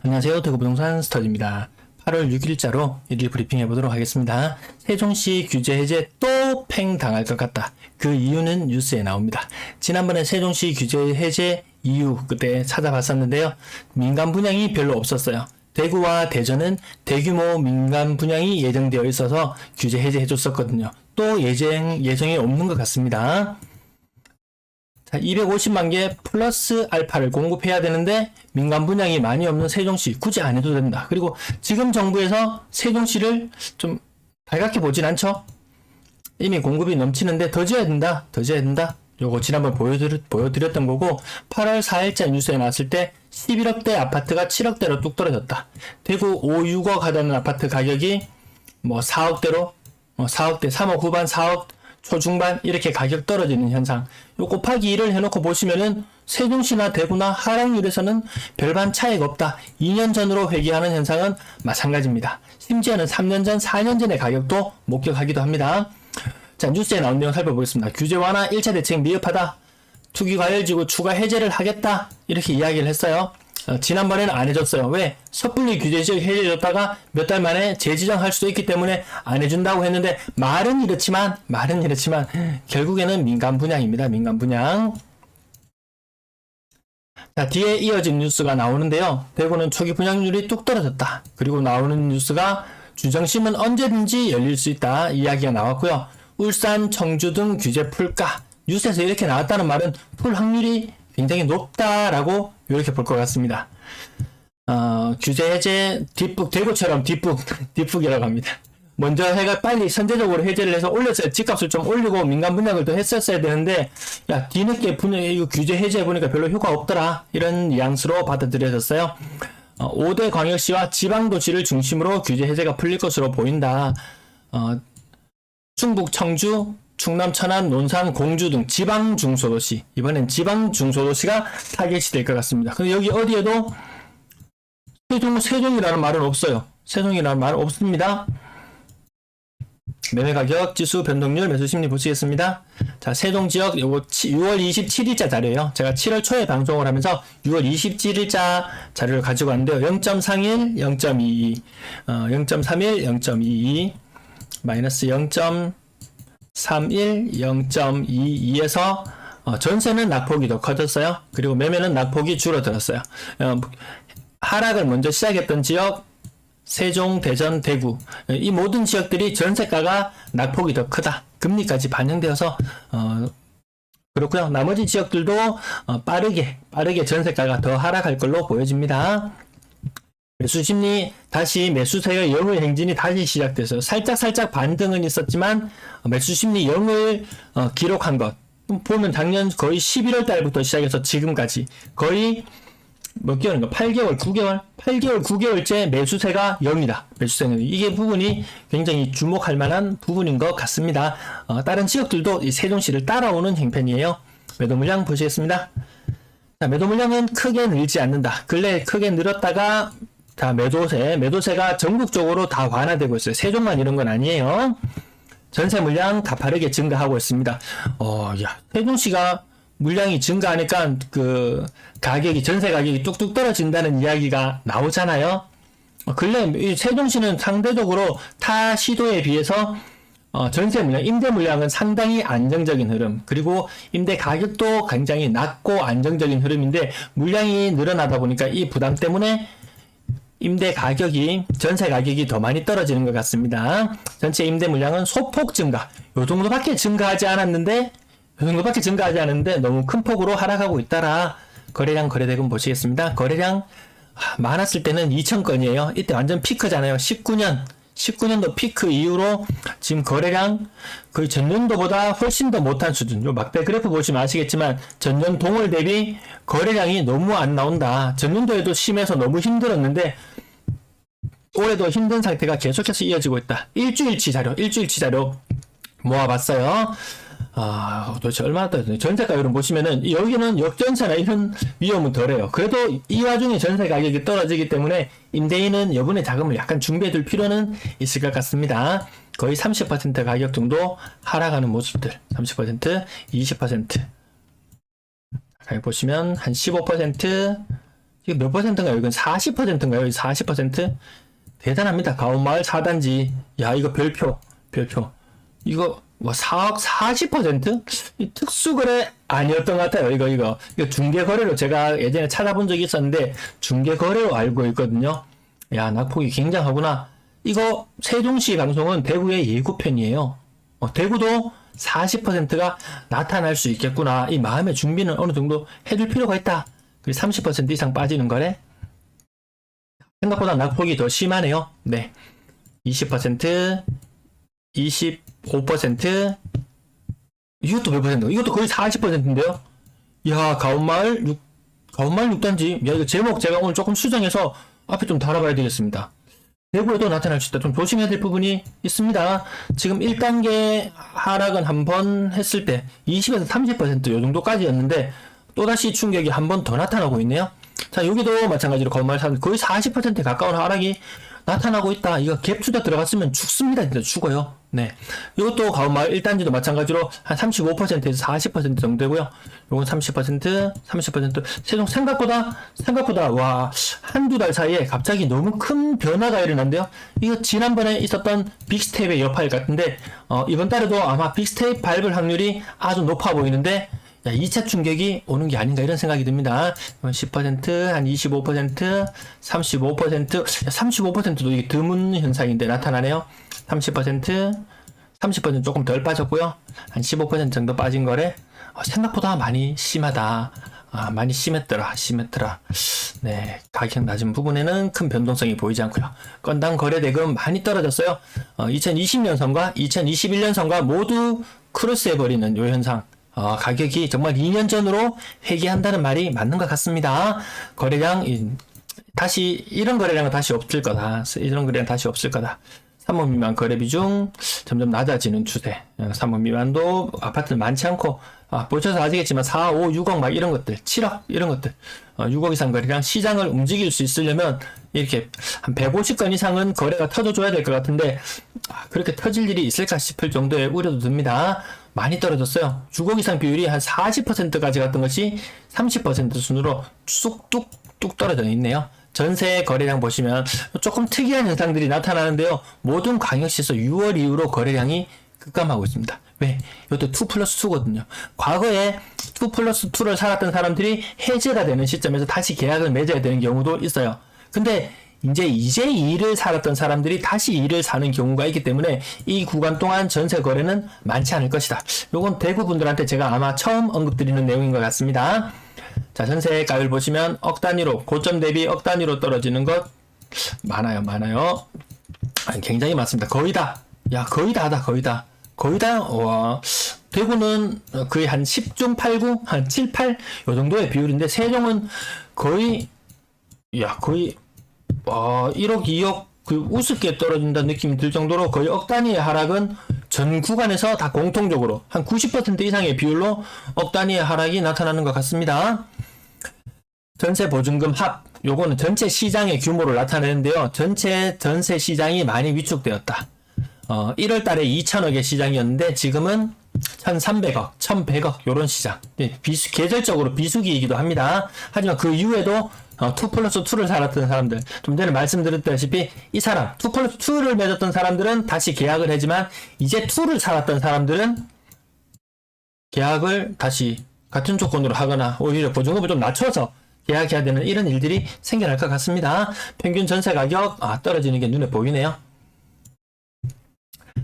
안녕하세요. 대구부동산 스터디입니다. 8월 6일자로 일일 브리핑 해보도록 하겠습니다. 세종시 규제 해제 또 팽당할 것 같다. 그 이유는 뉴스에 나옵니다. 지난번에 세종시 규제 해제 이유 그때 찾아봤었는데요. 민간 분양이 별로 없었어요. 대구와 대전은 대규모 민간 분양이 예정되어 있어서 규제 해제해줬었거든요. 또 예정이 없는 것 같습니다. 자, 250만 개 플러스 알파를 공급해야 되는데 민간 분양이 많이 없는 세종시 굳이 안 해도 된다. 그리고 지금 정부에서 세종시를 좀 달갑게 보진 않죠. 이미 공급이 넘치는데 더 지어야 된다. 더 지어야 된다. 요거 지난번 보여드렸던 거고 8월 4일자 뉴스에 나왔을 때 11억대 아파트가 7억대로 뚝 떨어졌다. 대구 5, 6억 하다는 아파트 가격이 뭐 4억대로 4억대, 3억 후반, 4억 초중반 이렇게 가격 떨어지는 현상. 요 곱하기 1을 해놓고 보시면은 세종시나 대구나 하락률에서는 별반 차이가 없다. 2년 전으로 회귀하는 현상은 마찬가지입니다. 심지어는 3년 전, 4년 전의 가격도 목격하기도 합니다. 자, 뉴스에 나온 내용 살펴보겠습니다. 규제 완화 1차 대책 미흡하다. 투기과열지구 추가 해제를 하겠다. 이렇게 이야기를 했어요. 지난번에는 안 해줬어요. 왜? 섣불리 규제지역 해제해줬다가 몇 달 만에 재지정할 수도 있기 때문에 안 해준다고 했는데 말은 이렇지만 결국에는 민간 분양입니다. 민간 분양. 자, 뒤에 이어진 뉴스가 나오는데요. 대구는 초기 분양률이 뚝 떨어졌다. 그리고 나오는 뉴스가 주정심은 언제든지 열릴 수 있다. 이야기가 나왔고요. 울산, 청주 등 규제 풀까? 뉴스에서 이렇게 나왔다는 말은 풀 확률이 굉장히 높다라고 이렇게 볼 것 같습니다. 규제 해제 뒷북, 대구처럼 뒷북이라고 합니다. 먼저 해가 빨리 선제적으로 해제를 해서 올렸어요. 집값을 좀 올리고 민간 분양을 더 했었어야 되는데, 야, 뒤늦게 이거 규제 해제해 보니까 별로 효과 없더라. 이런 뉘앙스로 받아들여졌어요. 5대 광역시와 지방도시를 중심으로 규제 해제가 풀릴 것으로 보인다. 충북, 청주, 충남, 천안, 논산, 공주 등 지방 중소도시. 이번엔 지방 중소도시가 타겟이 될 것 같습니다. 근데 여기 어디에도 세종이라는 말은 없어요. 세종이라는 말은 없습니다. 매매 가격, 지수, 변동률, 매수 심리 보시겠습니다. 자, 세종 지역 요거 6월 27일자 자료예요. 제가 7월 초에 방송을 하면서 6월 27일자 자료를 가지고 왔는데요. 0.31, 0.22, 0.31, 0.22, 마이너스 0.31, 0.22에서 전세는 낙폭이 더 커졌어요. 그리고 매매는 낙폭이 줄어들었어요. 하락을 먼저 시작했던 지역 세종, 대전, 대구 이 모든 지역들이 전세가가 낙폭이 더 크다. 금리까지 반영되어서 그렇고요. 나머지 지역들도 빠르게 전세가가 더 하락할 걸로 보여집니다. 매수심리 다시 매수세의 영의 행진이 다시 시작돼서 살짝 반등은 있었지만 매수심리 영을 기록한 것 보면 작년 거의 11월 달부터 시작해서 지금까지 거의 몇 개월인가? 8개월, 9개월째 매수세가 0이다. 매수세는 이게 부분이 굉장히 주목할 만한 부분인 것 같습니다. 다른 지역들도 이 세종시를 따라오는 형편이에요. 매도 물량 보시겠습니다. 자, 매도 물량은 크게 늘지 않는다. 근래 크게 늘었다가 자, 매도세가 전국적으로 다 완화되고 있어요. 세종만 이런 건 아니에요. 전세 물량 가파르게 증가하고 있습니다. 세종시가 물량이 증가하니까 전세 가격이 뚝뚝 떨어진다는 이야기가 나오잖아요. 근래 세종시는 상대적으로 타 시도에 비해서 전세 물량, 임대 물량은 상당히 안정적인 흐름, 그리고 임대 가격도 굉장히 낮고 안정적인 흐름인데 물량이 늘어나다 보니까 이 부담 때문에 전세 가격이 더 많이 떨어지는 것 같습니다. 전체 임대 물량은 소폭 증가, 요 정도밖에 증가하지 않았는데 너무 큰 폭으로 하락하고 있다라. 거래량, 거래대금 보시겠습니다. 거래량 많았을 때는 2,000건이에요. 이때 완전 피크잖아요. 19년도 피크 이후로 지금 거래량 거의 전년도보다 훨씬 더 못한 수준. 요 막대 그래프 보시면 아시겠지만 전년 동월 대비 거래량이 너무 안 나온다. 전년도에도 심해서 너무 힘들었는데 올해도 힘든 상태가 계속해서 이어지고 있다. 일주일치 자료 모아봤어요. 도대체 얼마나 떨어졌나요? 전세가 이런 보시면은 여기는 역전세나 이런 위험은 덜해요. 그래도 이 와중에 전세 가격이 떨어지기 때문에 임대인은 여분의 자금을 약간 준비해둘 필요는 있을 것 같습니다. 거의 30% 가격 정도 하락하는 모습들, 30%, 20%. 잘 보시면 한 15%, 이거 몇 퍼센트인가요? 이건 40%인가요? 40%? 대단합니다. 가온마을 4단지. 야, 이거 별표. 이거 뭐 4억 40%? 이 특수거래 아니었던 것 같아요. 이거 중개거래로 제가 예전에 찾아본 적이 있었는데 중개거래로 알고 있거든요. 야, 낙폭이 굉장하구나. 이거 세종시 방송은 대구의 예고편이에요. 대구도 40%가 나타날 수 있겠구나. 이 마음의 준비는 어느 정도 해둘 필요가 있다. 30% 이상 빠지는 거래. 생각보다 낙폭이 더 심하네요. 네. 20%, 25%, 이것도 몇 퍼센트? 이것도 거의 40%인데요? 야, 가온마을 6단지. 야, 이거 제목 제가 오늘 조금 수정해서 앞에 좀 달아봐야 되겠습니다. 대구에도 나타날 수 있다. 좀 조심해야 될 부분이 있습니다. 지금 1단계 하락은 한 번 했을 때 20에서 30% 요 정도까지였는데 또다시 충격이 한 번 더 나타나고 있네요. 자, 여기도 마찬가지로 건말 사람 거의 40%에 가까운 하락이 나타나고 있다. 이거 갭 투자 들어갔으면 죽습니다. 진짜 죽어요. 네. 이것도 가온마을 1단지도 마찬가지로 한 35%에서 40% 정도 되고요. 요건 30%. 세종 생각보다, 와, 한두 달 사이에 갑자기 너무 큰 변화가 일어난대요. 이거 지난번에 있었던 빅스텝의 여파일 같은데, 이번 달에도 아마 빅스텝 밟을 확률이 아주 높아 보이는데, 야, 2차 충격이 오는 게 아닌가 이런 생각이 듭니다. 10%, 한 25%, 35%, 35%도 이게 드문 현상인데 나타나네요. 30% 조금 덜 빠졌고요. 한 15% 정도 빠진 거래. 생각보다 많이 심하다. 많이 심했더라. 네, 가격 낮은 부분에는 큰 변동성이 보이지 않고요. 건당 거래대금 많이 떨어졌어요. 2020년 선과 2021년 선과 모두 크로스해버리는 요 현상. 가격이 정말 2년 전으로 회귀한다는 말이 맞는 것 같습니다. 거래량, 다시, 이런 거래량은 다시 없을 거다. 3억 미만 거래 비중 점점 낮아지는 추세. 3억 미만도 아파트는 많지 않고, 보셔서 아시겠지만 4, 5, 6억 막 이런 것들, 7억 이런 것들, 6억 이상 거래량 시장을 움직일 수 있으려면 이렇게 한 150건 이상은 거래가 터져줘야 될 것 같은데, 그렇게 터질 일이 있을까 싶을 정도의 우려도 듭니다. 많이 떨어졌어요. 6억 이상 비율이 한 40%까지 갔던 것이 30% 순으로 쑥뚝 떨어져 있네요. 전세 거래량 보시면 조금 특이한 현상들이 나타나는데요. 모든 광역시에서 6월 이후로 거래량이 급감하고 있습니다. 왜? 이것도 2+2거든요. 과거에 2+2를 살았던 사람들이 해제가 되는 시점에서 다시 계약을 맺어야 되는 경우도 있어요. 근데 이제 2를 살았던 사람들이 다시 2를 사는 경우가 있기 때문에 이 구간 동안 전세 거래는 많지 않을 것이다. 요건 대구 분들한테 제가 아마 처음 언급드리는 내용인 것 같습니다. 자, 전세 가율 보시면 억 단위로, 고점 대비 억 단위로 떨어지는 것 많아요. 굉장히 많습니다. 거의 다. 야, 거의 다다. 와, 대구는 거의 한 10중 8구, 한 7, 8, 요 정도의 비율인데, 세종은 거의 1억, 2억, 우습게 떨어진다는 느낌이 들 정도로 거의 억 단위의 하락은 전 구간에서 다 공통적으로 한 90% 이상의 비율로 억 단위의 하락이 나타나는 것 같습니다. 전세 보증금 합, 요거는 전체 시장의 규모를 나타내는데요. 전체 전세 시장이 많이 위축되었다. 1월 달에 2천억의 시장이었는데 지금은 1,300억, 1,100억 요런 시장. 계절적으로 비수기이기도 합니다. 하지만 그 이후에도 2+2를 살았던 사람들, 좀 전에 말씀드렸다시피 이 사람 2+2를 맺었던 사람들은 다시 계약을 하지만 이제 2를 살았던 사람들은 계약을 다시 같은 조건으로 하거나 오히려 보증금을 좀 낮춰서 계약해야 되는 이런 일들이 생겨날 것 같습니다. 평균 전세 가격 떨어지는 게 눈에 보이네요.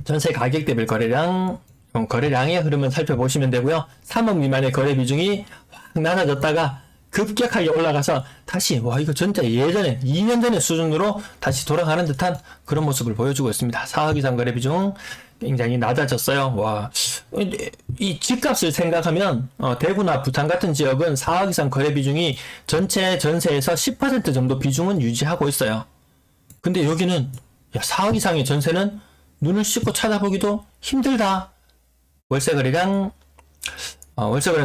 전세 가격 대비 거래량의 흐름을 살펴보시면 되고요. 3억 미만의 거래 비중이 확 낮아졌다가 급격하게 올라가서 다시 이거 진짜 예전에 2년 전의 수준으로 다시 돌아가는 듯한 그런 모습을 보여주고 있습니다. 4억 이상 거래 비중 굉장히 낮아졌어요. 와, 이 집값을 생각하면 대구나 부산 같은 지역은 4억 이상 거래 비중이 전체 전세에서 10% 정도 비중은 유지하고 있어요. 근데 여기는 4억 이상의 전세는 눈을 씻고 찾아보기도 힘들다. 월세 거래량도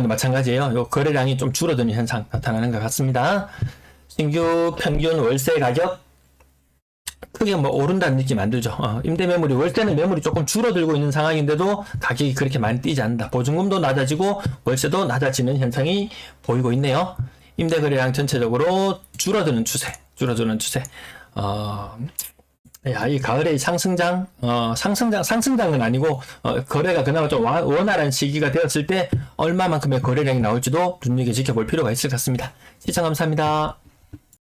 마찬가지예요. 요 거래량이 좀 줄어드는 현상 나타나는 것 같습니다. 신규 평균 월세 가격 크게 오른다는 느낌 안 들죠. 임대 매물이, 월세는 매물이 조금 줄어들고 있는 상황인데도 가격이 그렇게 많이 뛰지 않는다. 보증금도 낮아지고 월세도 낮아지는 현상이 보이고 있네요. 임대 거래량 전체적으로 줄어드는 추세. 야, 이 가을의 상승장은 아니고, 거래가 그나마 좀 원활한 시기가 되었을 때, 얼마만큼의 거래량이 나올지도 눈여겨 지켜볼 필요가 있을 것 같습니다. 시청 감사합니다.